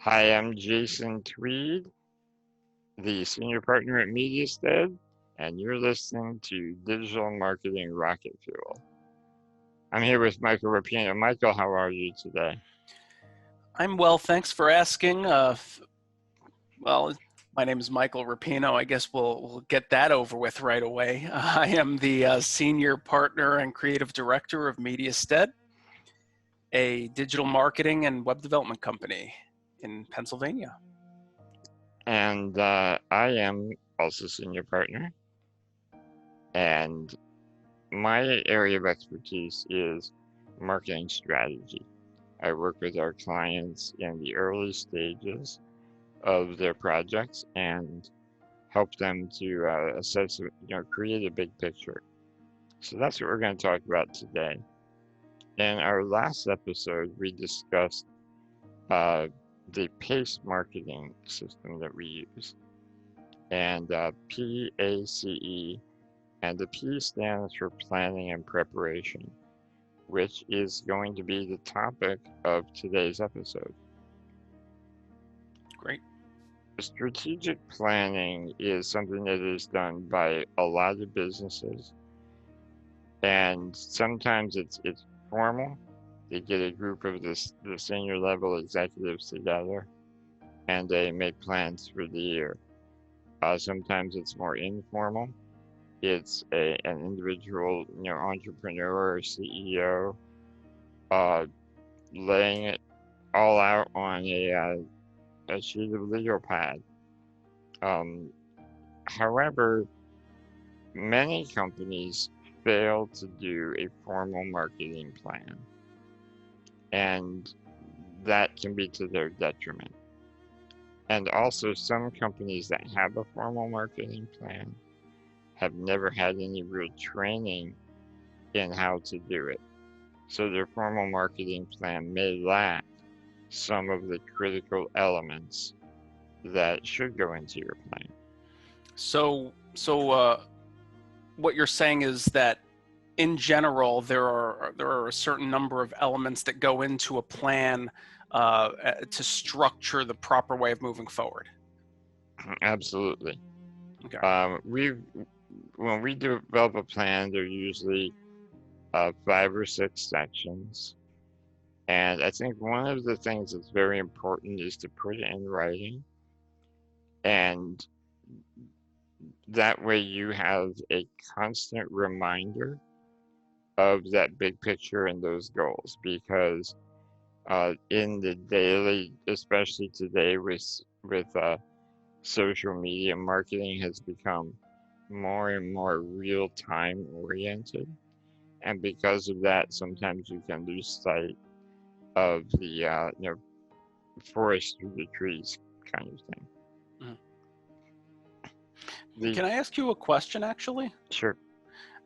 Hi, I'm Jason Tweed, the senior partner at Mediastead, and you're listening to Digital Marketing Rocket Fuel. I'm here with Michael Rapino. Michael, how are you today? I'm well, thanks for asking. Well, my name is Michael Rapino. I guess we'll get that over with right away. I am the senior partner and creative director of Mediastead, a digital marketing and web development company in Pennsylvania. And I am also senior partner, and my area of expertise is marketing strategy. I work with our clients in the early stages of their projects and help them to assess, create a big picture. So that's what we're going to talk about today. In our last episode, we discussed the PACE marketing system that we use, and PACE, and the P stands for planning and preparation, which is going to be the topic of today's episode. Great. Strategic planning is something that is done by a lot of businesses, and sometimes it's formal. They get a group of the senior level executives together, and they make plans for the year. Sometimes it's more informal. It's an individual, entrepreneur or CEO, laying it all out on a sheet of legal pad. Um, However, many companies fail to do a formal marketing plan, and that can be to their detriment. And also, some companies that have a formal marketing plan have never had any real training in how to do it. So their formal marketing plan may lack some of the critical elements that should go into your plan. So what you're saying is that in general, there are a certain number of elements that go into a plan to structure the proper way of moving forward. Absolutely. Okay. When we develop a plan, they're usually 5 or 6 sections. And I think one of the things that's very important is to put it in writing. And that way you have a constant reminder of that big picture and those goals. Because in the daily, especially today with social media, marketing has become more and more real-time oriented. And because of that, sometimes you can lose sight of the forest through the trees kind of thing. Can I ask you a question, actually? Sure.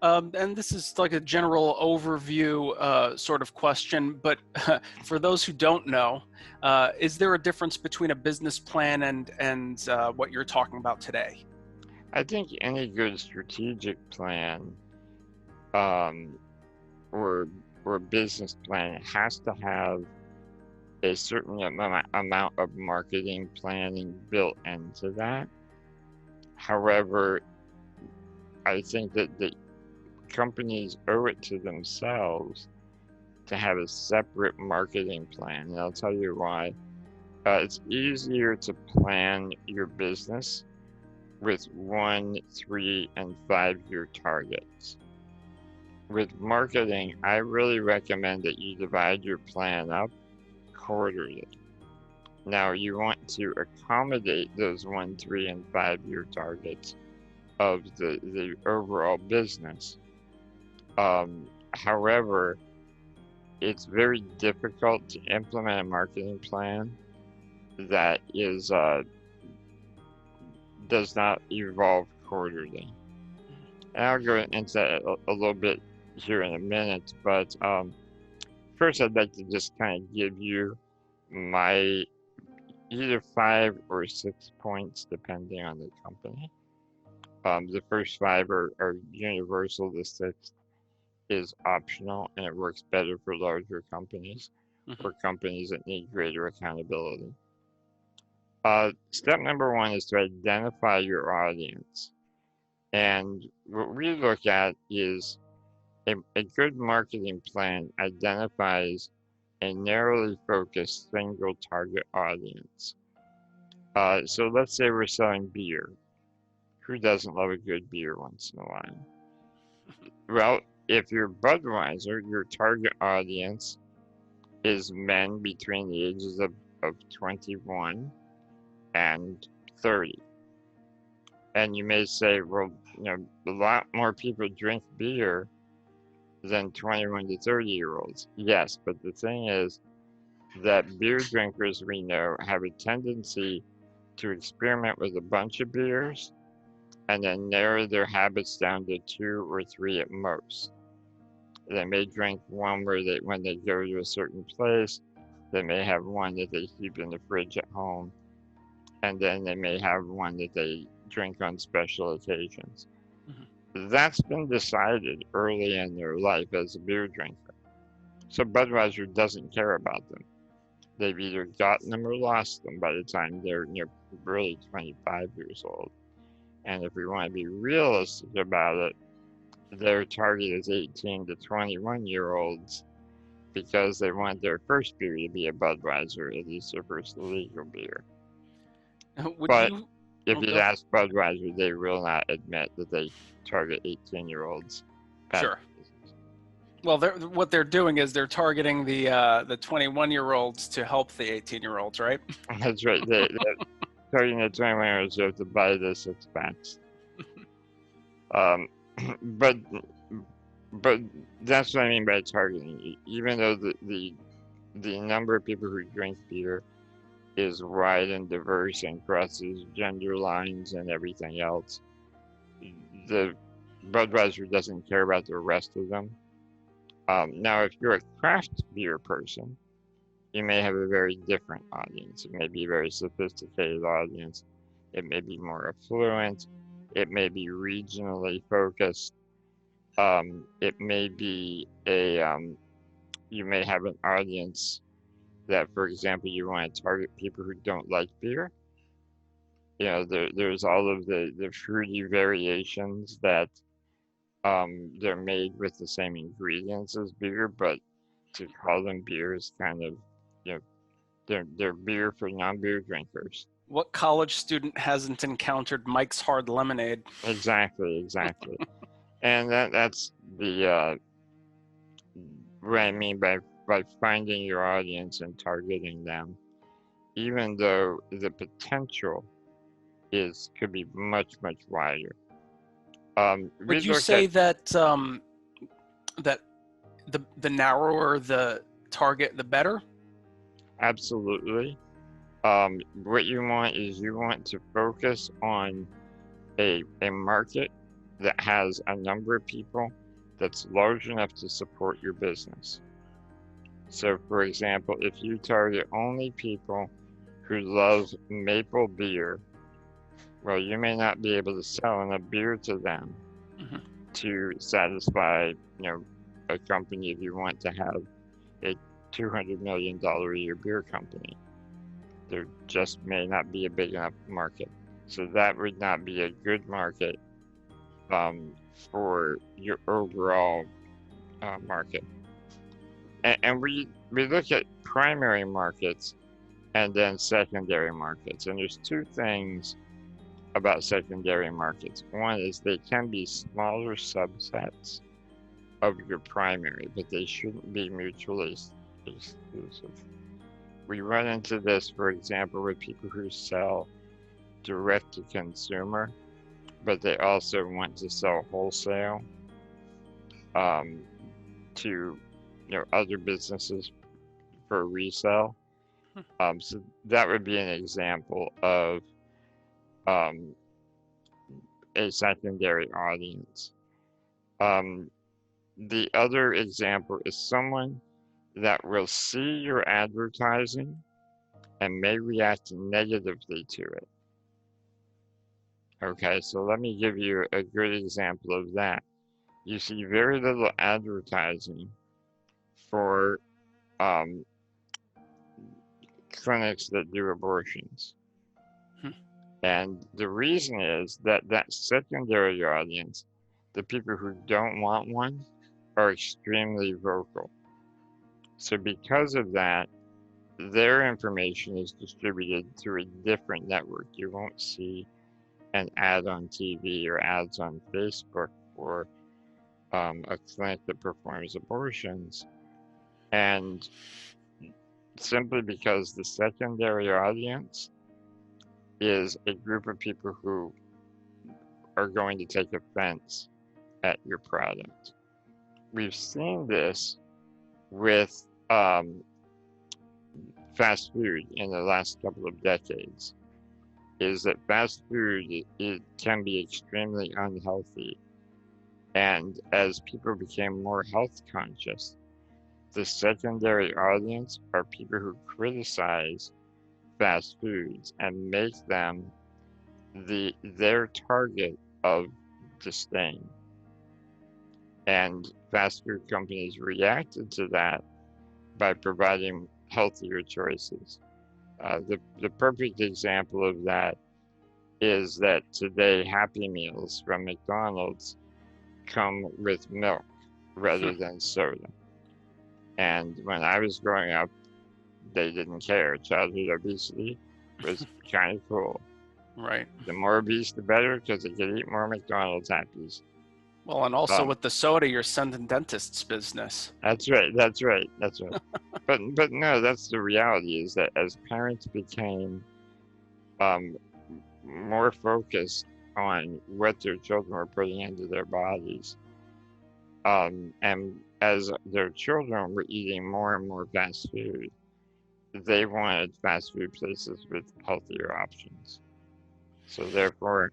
And this is like a general overview sort of question, but for those who don't know, is there a difference between a business plan and what you're talking about today? I think any good strategic plan um, or business plan has to have a certain amount of marketing planning built into that. However, I think that the companies owe it to themselves to have a separate marketing plan, and I'll tell you why. It's easier to plan your business with 1, 3, and 5-year targets. With marketing, I really recommend that you divide your plan up quarterly. Now, you want to accommodate those 1, 3, and 5-year targets of the overall business. However, it's very difficult to implement a marketing plan that does not evolve quarterly. And I'll go into that a little bit here in a minute, but first I'd like to just kind of give you my either 5 or 6 points depending on the company. The first 5 are universal, the 6th is optional, and it works better for larger companies or companies that need greater accountability. Step number one is to identify your audience. And what we look at is a good marketing plan identifies a narrowly focused single target audience. So let's say we're selling beer. Who doesn't love a good beer once in a while? Well, if you're Budweiser, your target audience is men between the ages of 21 and 30. And you may say, well, a lot more people drink beer than 21 to 30-year-olds. Yes, but the thing is that beer drinkers we know have a tendency to experiment with a bunch of beers and then narrow their habits down to 2 or 3 at most. They may drink one when they go to a certain place, they may have one that they keep in the fridge at home, and then they may have one that they drink on special occasions. Mm-hmm. That's been decided early in their life as a beer drinker. So Budweiser doesn't care about them. They've either gotten them or lost them by the time they're really 25 years old. And if we want to be realistic about it, their target is 18 to 21-year-olds because they want their first beer to be a Budweiser, at least their first legal beer. But if you'd ask Budweiser, they will not admit that they target 18-year-olds. Sure. Well, what they're doing is they're targeting the 21-year-olds to help the 18-year-olds, right? That's right. They're targeting the 21-year-olds who have to buy the 6-packs. But that's what I mean by targeting. Even though the number of people who drink beer is wide and diverse and crosses gender lines and everything else, the Budweiser doesn't care about the rest of them. Now, if you're a craft beer person, you may have a very different audience. It may be a very sophisticated audience. It may be more affluent. It may be regionally focused. It may be you may have an audience that, for example, you want to target people who don't like beer. There's all of the fruity variations that they're made with the same ingredients as beer, but to call them beer is kind of, they're beer for non-beer drinkers. What college student hasn't encountered Mike's Hard Lemonade? Exactly. And that's the what I mean by finding your audience and targeting them, even though the potential could be much wider. Would you say that that the narrower the target, the better? Absolutely. What you want to focus on a market that has a number of people that's large enough to support your business. So, for example, if you target only people who love maple beer, well, you may not be able to sell enough beer to them to satisfy, a company if you want to have a $200 million a year beer company. There just may not be a big enough market. So that would not be a good market for your overall market. And we look at primary markets and then secondary markets. And there's two things about secondary markets. One is they can be smaller subsets of your primary, but they shouldn't be mutually exclusive. We run into this, for example, with people who sell direct to consumer, but they also want to sell wholesale to other businesses for resale. So that would be an example of a secondary audience. The other example is someone that will see your advertising and may react negatively to it. Okay, so let me give you a good example of that. You see very little advertising for clinics that do abortions. And the reason is that that secondary audience, the people who don't want one, are extremely vocal. So because of that, their information is distributed through a different network. You won't see an ad on TV or ads on Facebook for a clinic that performs abortions. And simply because the secondary audience is a group of people who are going to take offense at your product. We've seen this with fast food in the last couple of decades, is that fast food it can be extremely unhealthy. And as people became more health conscious, the secondary audience are people who criticize fast foods and make them their target of disdain. And fast food companies reacted to that by providing healthier choices. The perfect example of that is that today Happy Meals from McDonald's come with milk rather than soda. And when I was growing up, they didn't care. Childhood obesity was kind of cool. Right. The more obese, the better, because they could eat more McDonald's Happies. Well, and also with the soda, you're sending dentists business. That's right. But no, that's the reality, is that as parents became more focused on what their children were putting into their bodies, and as their children were eating more and more fast food, they wanted fast food places with healthier options. So therefore,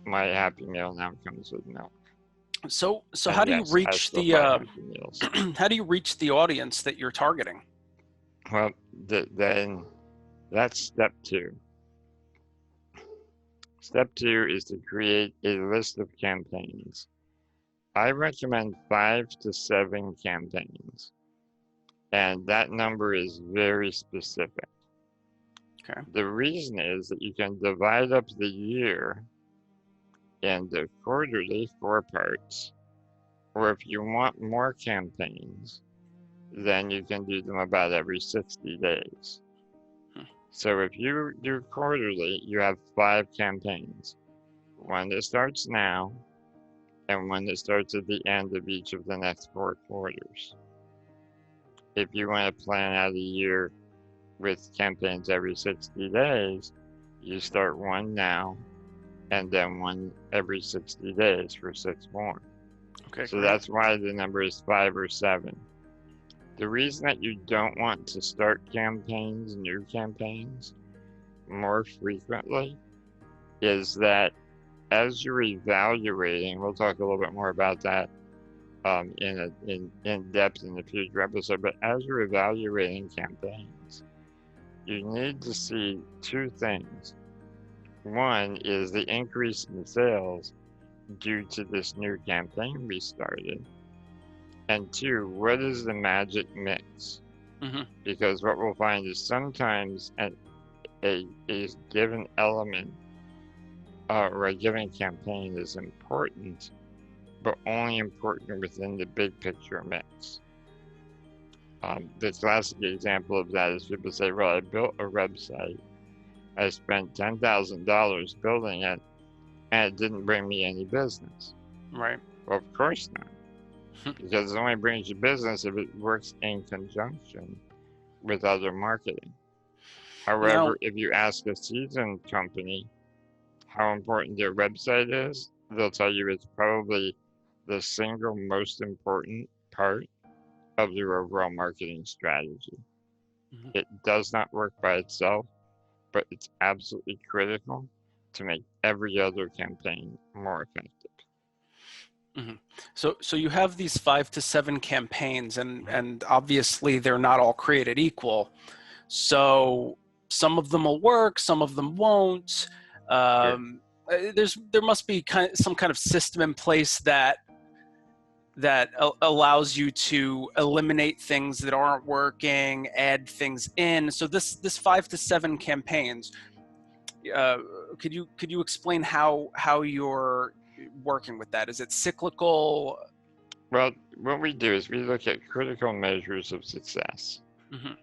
my Happy Meal now comes with milk. So how do you reach the how do you reach the audience that you're targeting? Well, then that's step 2. Step 2 is to create a list of campaigns. I recommend 5 to 7 campaigns, and that number is very specific. Okay. The reason is that you can divide up the year into quarterly 4 parts, or if you want more campaigns, then you can do them about every 60 days. So if you do quarterly, you have 5 campaigns. One that starts now, and one that starts at the end of each of the next 4 quarters. If you want to plan out a year with campaigns every 60 days, you start one now, and then one every 60 days for 6 more. Okay. So that's why the number is 5 or 7. The reason that you don't want to start campaigns, new campaigns, more frequently is that as you're evaluating, we'll talk a little bit more about that in depth in the future episode, but as you're evaluating campaigns, you need to see 2 things. One is the increase in sales due to this new campaign we started. And 2, what is the magic mix? Because what we'll find is sometimes a given element or a given campaign is important, but only important within the big picture mix. The classic example of that is people say, well, I built a website, I spent $10,000 building it, and it didn't bring me any business. Right. Well, of course not, because it only brings you business if it works in conjunction with other marketing. However, if you ask a seasoned company how important their website is, they'll tell you it's probably the single most important part of their overall marketing strategy. It does not work by itself, but it's absolutely critical to make every other campaign more effective. So you have these 5 to 7 campaigns, and obviously they're not all created equal. So some of them will work, some of them won't. There must be some kind of system in place that allows you to eliminate things that aren't working, add things in. So this 5 to 7 campaigns, could you explain how you're working with that? Is it cyclical? Well, what we do is we look at critical measures of success, Mm-hmm.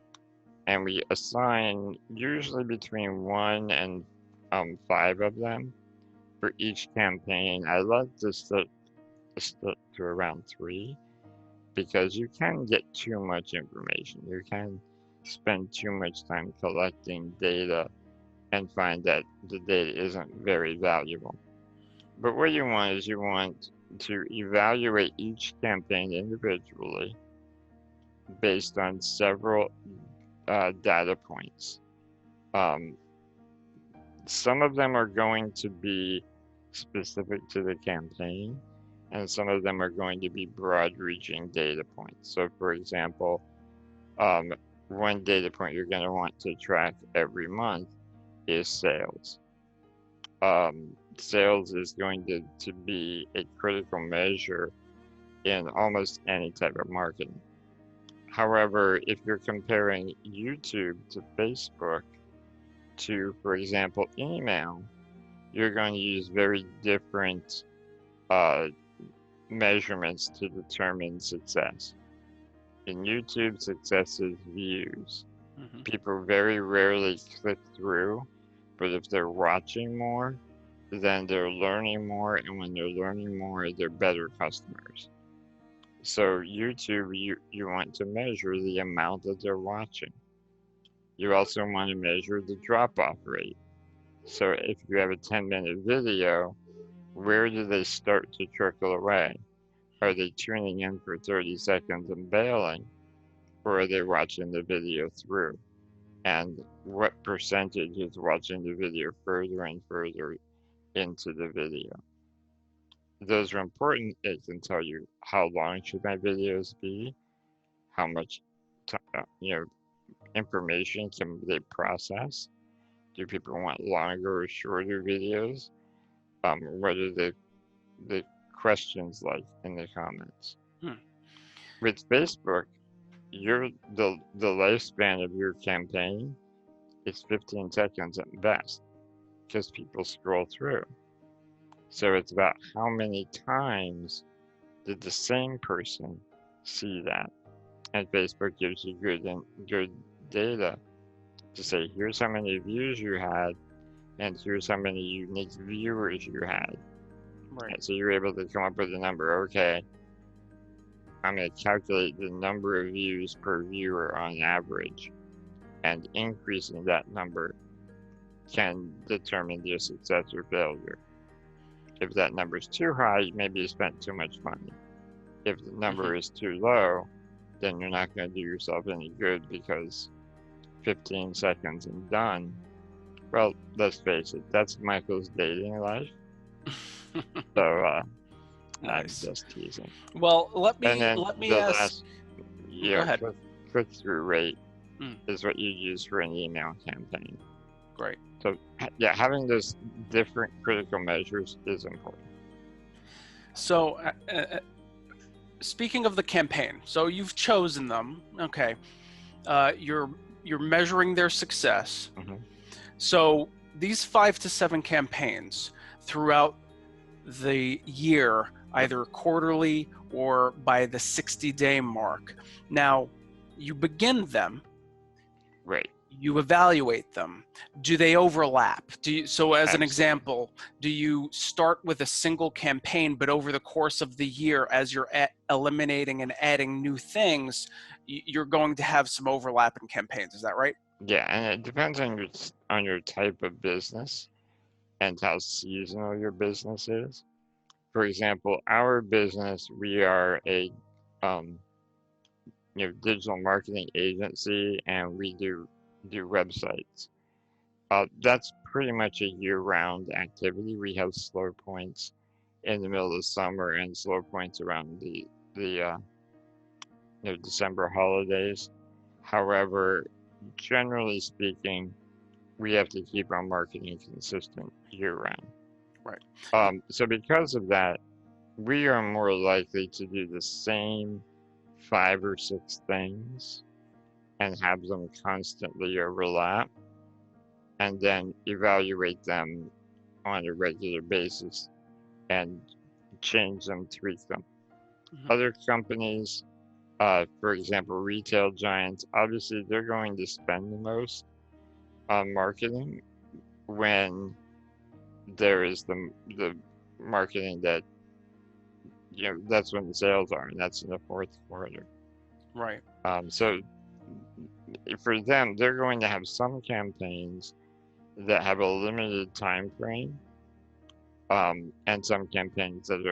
and we assign usually between 1 and 5 of them for each campaign. I like to stick to around 3, because you can get too much information. You can spend too much time collecting data and find that the data isn't very valuable. But what you want is you want to evaluate each campaign individually based on several data points. Um, some of them are going to be specific to the campaign, and some of them are going to be broad-reaching data points. So, for example, one data point you're going to want to track every month is sales. Sales is going to be a critical measure in almost any type of marketing. However, if you're comparing YouTube to Facebook to, for example, email, you're going to use very different uh, measurements to determine success. In YouTube, success is views. Mm-hmm. People very rarely click through, but if they're watching more, then they're learning more, and when they're learning more, they're better customers. So YouTube, you want to measure the amount that they're watching. You also want to measure the drop-off rate. So if you have a 10-minute video, where do they start to trickle away? Are they tuning in for 30 seconds and bailing, or are they watching the video through? And what percentage is watching the video further and further into the video? Those are important. It can tell you how long should my videos be, how much information can they process. Do people want longer or shorter videos? What are the questions like in the comments? Hmm. With Facebook, the lifespan of your campaign is 15 seconds at best, because people scroll through. So it's about how many times did the same person see that. And Facebook gives you good data to say, here's how many views you had, and here's how many unique viewers you had. Right. And so you're able to come up with a number. Okay, I'm going to calculate the number of views per viewer on average, and increasing that number can determine your success or failure. If that number is too high, maybe you spent too much money. If the number is too low, then you're not going to do yourself any good, because 15 seconds and done. Well, let's face it, that's Michael's dating life. So Nice. I'm just teasing. Well, let me the ask. last, Go ahead. click-through rate is what you use for an email campaign. Great. So yeah, having those different critical measures is important. So, speaking of the campaign, so you've chosen them. Okay, you're measuring their success. Mm-hmm. So these 5 to 7 campaigns throughout the year, either quarterly or by the 60-day mark. Now, you begin them. Right. You evaluate them. Do they overlap? So as an Absolutely. example, do you start with a single campaign, but over the course of the year, as you're eliminating and adding new things, you're going to have some overlap in campaigns? Is that right? Yeah, and it depends on your type of business and how seasonal your business is. For example, our business, we are a digital marketing agency, and we do websites. That's pretty much a year-round activity. We have slow points in the middle of summer and slow points around the December holidays. However, generally speaking, we have to keep our marketing consistent year-round. Right. So because of that, we are more likely to do the same 5 or 6 things and have them constantly overlap, and then evaluate them on a regular basis and change them, tweak them. Mhm. Other companies, for example, retail giants, obviously they're going to spend the most on marketing when there is the marketing that, that's when the sales are, and that's in the fourth quarter. Right. So for them, they're going to have some campaigns that have a limited time frame, and some campaigns that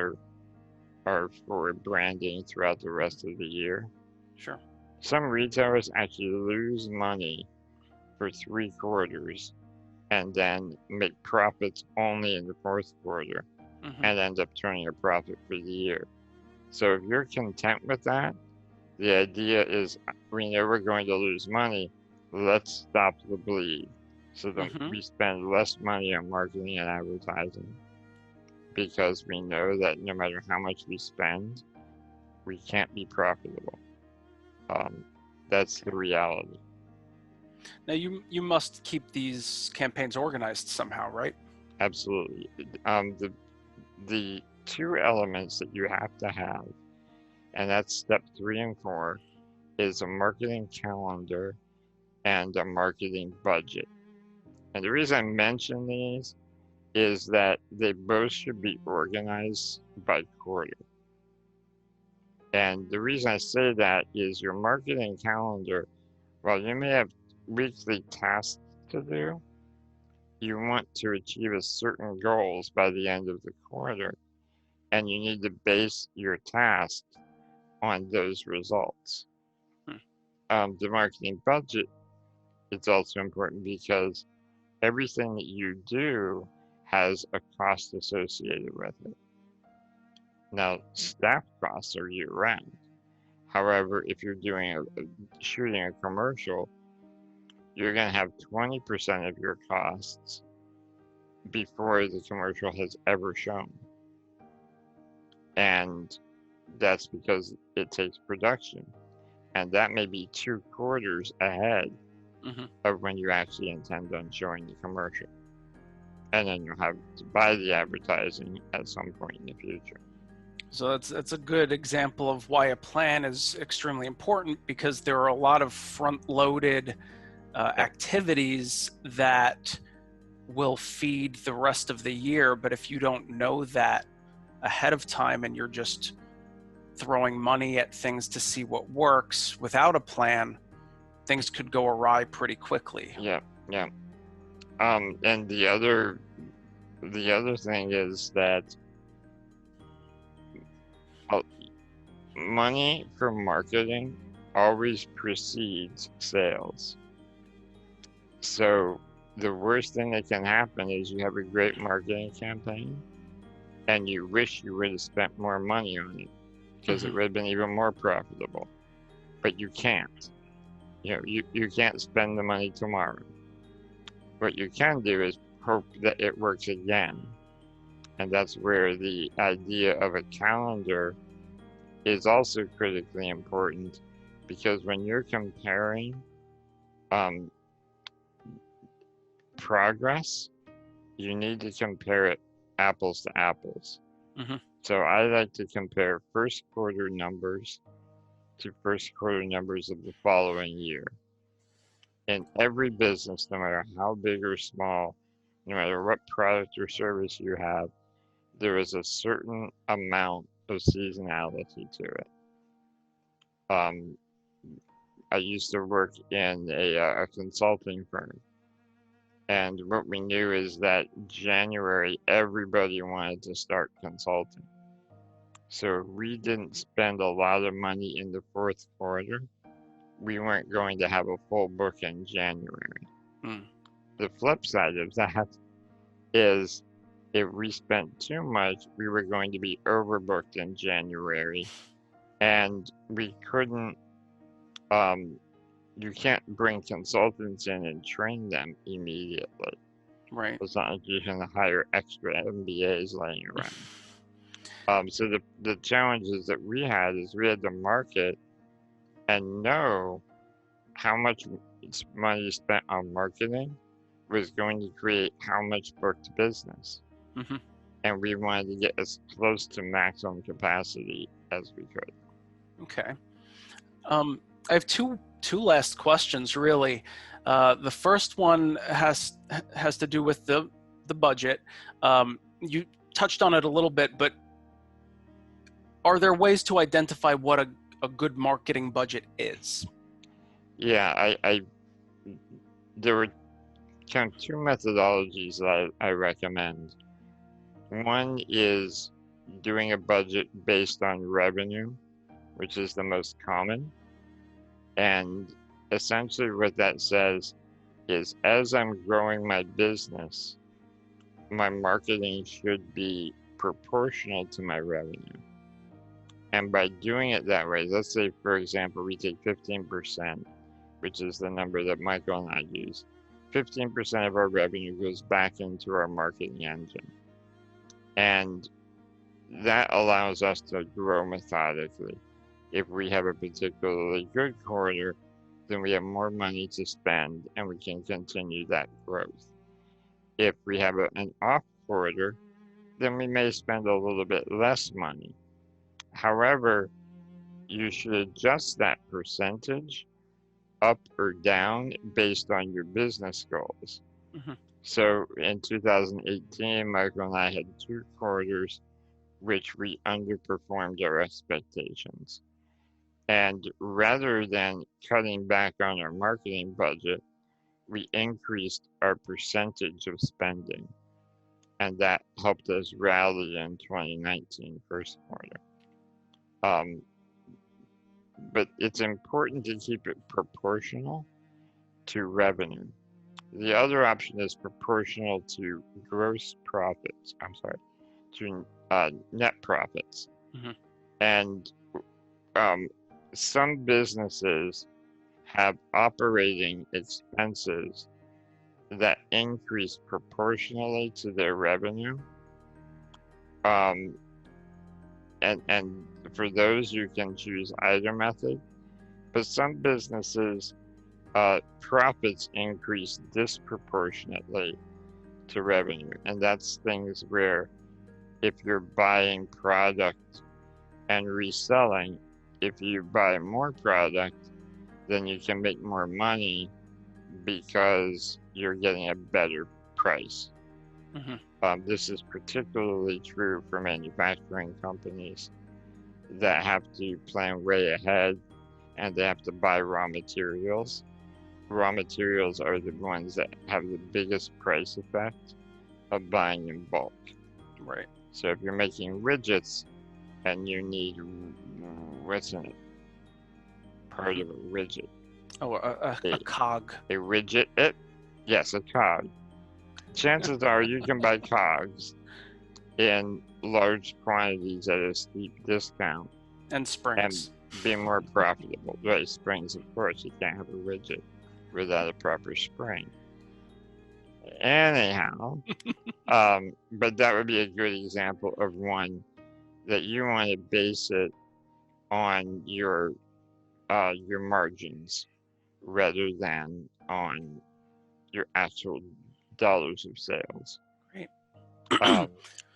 are for branding throughout the rest of the year. Sure. Some retailers actually lose money for 3 quarters and then make profits only in the fourth quarter Hmm. and end up turning a profit for the year. So if you're content with that, the idea is we know we're going to lose money. Let's stop the bleed so that Hmm. we spend less money on marketing and advertising, because we know that no matter how much we spend, we can't be profitable. Um, that's Okay. the reality. Now you must keep these campaigns organized somehow, right? Absolutely. The two elements that you have to have, and that's step 3 and 4, is a marketing calendar and a marketing budget. And the reason I mention these is that they both should be organized by quarter. And the reason I say that is your marketing calendar, while you may have weekly tasks to do, you want to achieve a certain goals by the end of the quarter, and you need to base your tasks on those results. Hmm. The marketing budget is also important because everything that you do has a cost associated with it. Now, staff costs are year round. However, if you're shooting a commercial, you're going to have 20% of your costs before the commercial has ever shown. And that's because it takes production. And that may be 2 quarters ahead Hmm. of when you actually intend on showing the commercial. And then you'll have to buy the advertising at some point in the future. So that's a good example of why a plan is extremely important, because there are a lot of front-loaded activities that will feed the rest of the year. But if you don't know that ahead of time and you're just throwing money at things to see what works without a plan, things could go awry pretty quickly. Yeah, yeah. And the other thing is that uh, money for marketing always precedes sales. So the worst thing that can happen is you have a great marketing campaign and you wish you would have spent more money on it because it Hmm. would have been even more profitable. But you can't. You can't spend the money tomorrow. What you can do is hope that it works again. And that's where the idea of a calendar is also critically important, because when you're comparing um, progress, you need to compare it apples to apples. Hmm. So I like to compare first quarter numbers to first quarter numbers of the following year. In every business, no matter how big or small, no matter what product or service you have, there is a certain amount of seasonality to it. Um, I used to work in a consulting firm, and what we knew is that January everybody wanted to start consulting. So we didn't spend a lot of money in the fourth quarter. We weren't going to have a full book in January. Mm. The flip side of that is if we spent too much, we were going to be overbooked in January, and we couldn't. You can't bring consultants in and train them immediately. Right. It's not like you can hire extra MBAs laying around. So the challenges that we had is we had to market and know how much money spent on marketing was going to create how much booked business. Mm-hmm. And we wanted to get as close to maximum capacity as we could. Okay. I have two last questions, really. The first one has to do with the budget. You touched on it a little bit, but are there ways to identify what a good marketing budget is? Yeah, there were kind of two methodologies that I recommend. One is doing a budget based on revenue, which is the most common. And essentially what that says is as I'm growing my business, my marketing should be proportional to my revenue. And by doing it that way, let's say, for example, we take 15%, which is the number that Michael and I use. 15% of our revenue goes back into our marketing engine. And that allows us to grow methodically. If we have a particularly good quarter, then we have more money to spend and we can continue that growth. If we have an off quarter, then we may spend a little bit less money. However, you should adjust that percentage up or down based on your business goals. Mm-hmm. So in 2018, Michael and I had 2 quarters which we underperformed our expectations. And rather than cutting back on our marketing budget, we increased our percentage of spending. And that helped us rally in 2019 first quarter. But it's important to keep it proportional to revenue. The other option is proportional to gross profits. I'm sorry, to net profits. Mm-hmm. And some businesses have operating expenses that increase proportionally to their revenue. And for those, you can choose either method. But some businesses, profits increase disproportionately to revenue. And that's things where if you're buying product and reselling, if you buy more product, then you can make more money because you're getting a better price. Mm-hmm. This is particularly true for manufacturing companies that have to plan way ahead and they have to buy raw materials. Raw materials are the ones that have the biggest price effect of buying in bulk. Right. So if you're making widgets and you need, what's in it? Part of a widget. Oh, a cog. A widget? Yes, a cog. Chances are you can buy cogs in large quantities at a steep discount And springs. and be more profitable. Right, springs, of course. You can't have a widget without a proper spring. Anyhow, but that would be a good example of one that you want to base it on your margins rather than on your actual dollars of sales. Great.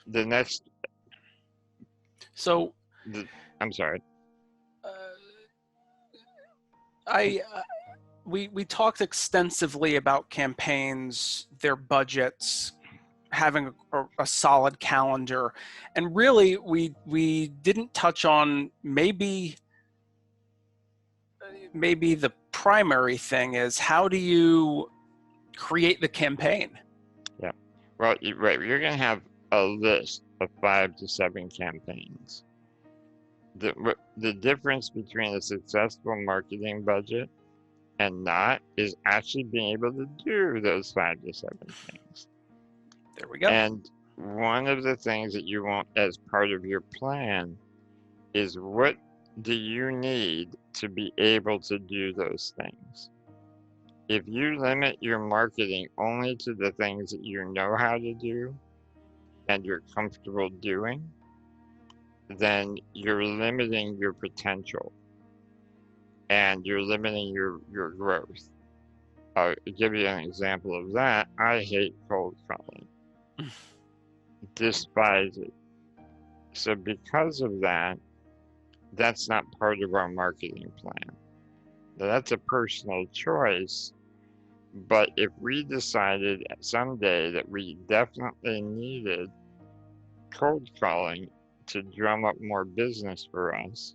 The next. So. I'm sorry. We talked extensively about campaigns, their budgets, having a solid calendar, and really we didn't touch on maybe the primary thing is how do you create the campaign? Yeah, well, right. You're going to have a list of 5 to 7 campaigns. The difference between a successful marketing budget and not is actually being able to do those 5 to 7 things. There we go. And one of the things that you want as part of your plan is what do you need to be able to do those things? If you limit your marketing only to the things that you know how to do and you're comfortable doing, then you're limiting your potential and you're limiting your growth. I'll give you an example of that. I hate cold calling. Despise it. So because of that, that's not part of our marketing plan. Now, that's a personal choice, but if we decided someday that we definitely needed cold calling to drum up more business for us,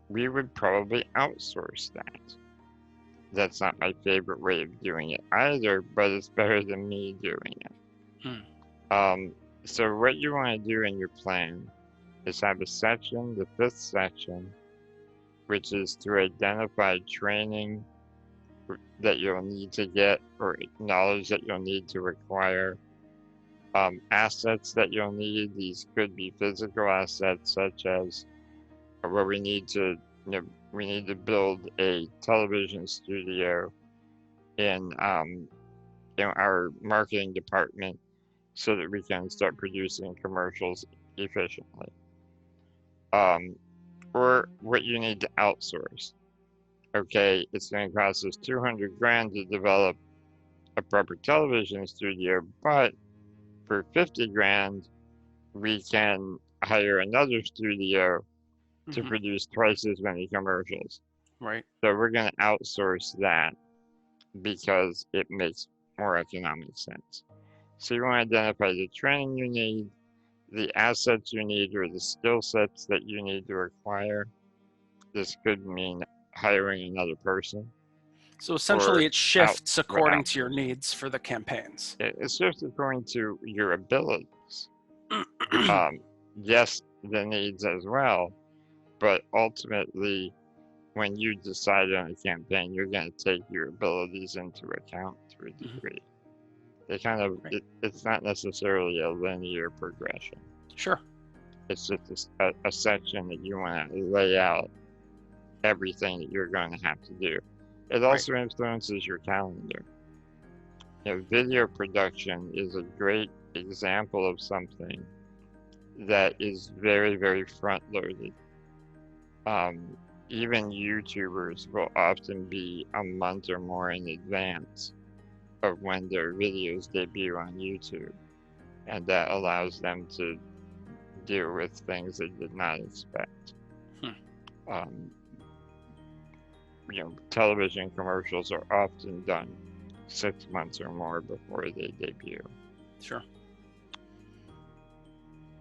we would probably outsource that. That's not my favorite way of doing it either, but it's better than me doing it. So what you want to do in your plan is have a section, the fifth section, which is to identify training that you'll need to get or knowledge that you'll need to acquire, assets that you'll need. These could be physical assets such as where we need to build a television studio in our marketing department so that we can start producing commercials efficiently. Or what you need to outsource. Okay, it's going to cost us 200 grand to develop a proper television studio, but for 50 grand, we can hire another studio to produce twice as many commercials. Right. So we're going to outsource that because it makes more economic sense. So you want to identify the training you need, the assets you need, or the skill sets that you need to acquire. This could mean hiring another person. So essentially it shifts according to your outsourcing. needs for the campaigns. It's just according to your abilities. Yes, the needs as well, but ultimately, when you decide on a campaign, you're going to take your abilities into account to a degree. They kind of, it's not necessarily a linear progression. Sure. It's just a section that you want to lay out everything that you're going to have to do. It also influences your calendar. Video production is a great example of something that is very, very front-loaded. Even YouTubers will often be a month or more in advance of when their videos debut on YouTube, and that allows them to deal with things they did not expect. Television commercials are often done 6 months or more before they debut. Sure.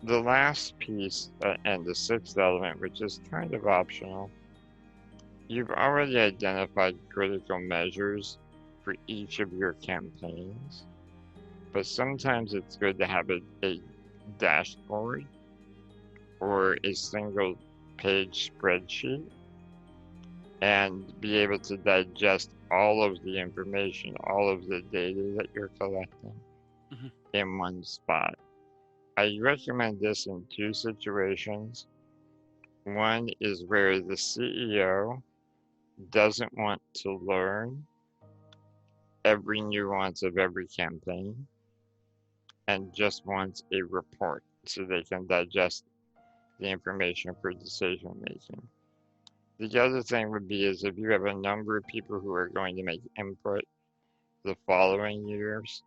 The last piece and the sixth element, which is kind of optional, you've already identified critical measures for each of your campaigns, but sometimes it's good to have a dashboard or a single page spreadsheet and be able to digest all of the information, all of the data that you're collecting in one spot. I recommend this in two situations. One is where the CEO doesn't want to learn every nuance of every campaign and just wants a report so they can digest the information for decision making. The other thing would be is if you have a number of people who are going to make input the following years,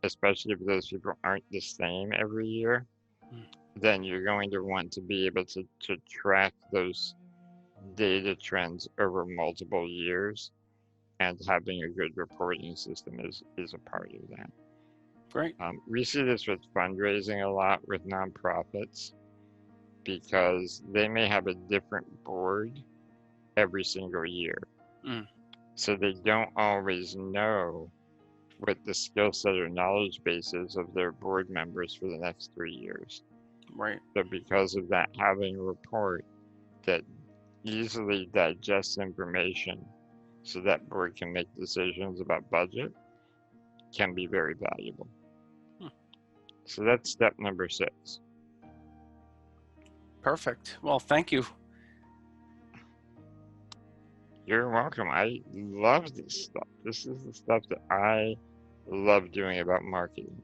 especially if those people aren't the same every year, then you're going to want to be able to track those data trends over multiple years, and having a good reporting system is a part of that. Great. We see this with fundraising a lot with nonprofits because they may have a different board every single year. So they don't always know what the skill set or knowledge base is of their board members for the next 3 years. Right. So because of that, having a report that easily digests information so that board can make decisions about budget can be very valuable. So that's step number 6. Perfect. Well, thank you. You're welcome. I love this stuff. This is the stuff that I love doing about marketing.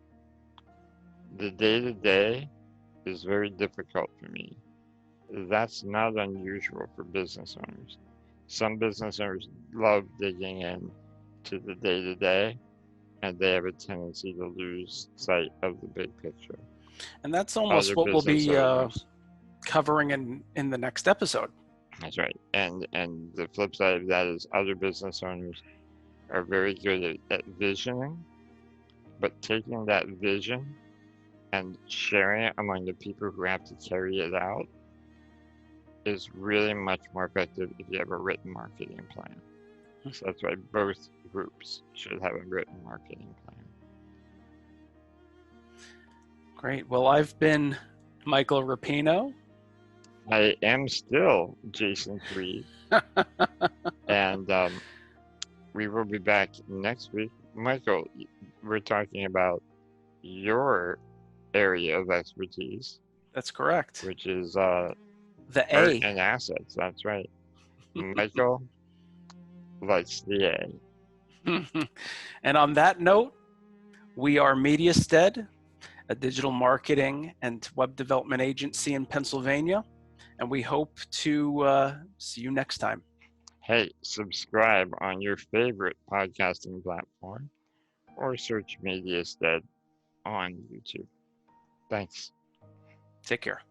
The day-to-day is very difficult for me. That's not unusual for business owners. Some business owners love digging in to the day-to-day, and they have a tendency to lose sight of the big picture. And that's almost Other what we'll business be owners, covering in the next episode. that's right. And the flip side of that is other business owners are very good at visioning, but taking that vision and sharing it among the people who have to carry it out is really much more effective if you have a written marketing plan. So that's why both groups should have a written marketing plan. Great. Well, I've been Michael Rapino. I am still Jason Freed, and we will be back next week. Michael, we're talking about your area of expertise. That's correct. Which is the art A. and assets. That's right. Michael likes the A. And on that note, we are Mediastead, a digital marketing and web development agency in Pennsylvania, and we hope to see you next time. Hey, subscribe on your favorite podcasting platform or search Mediastead on YouTube. Thanks. Take care.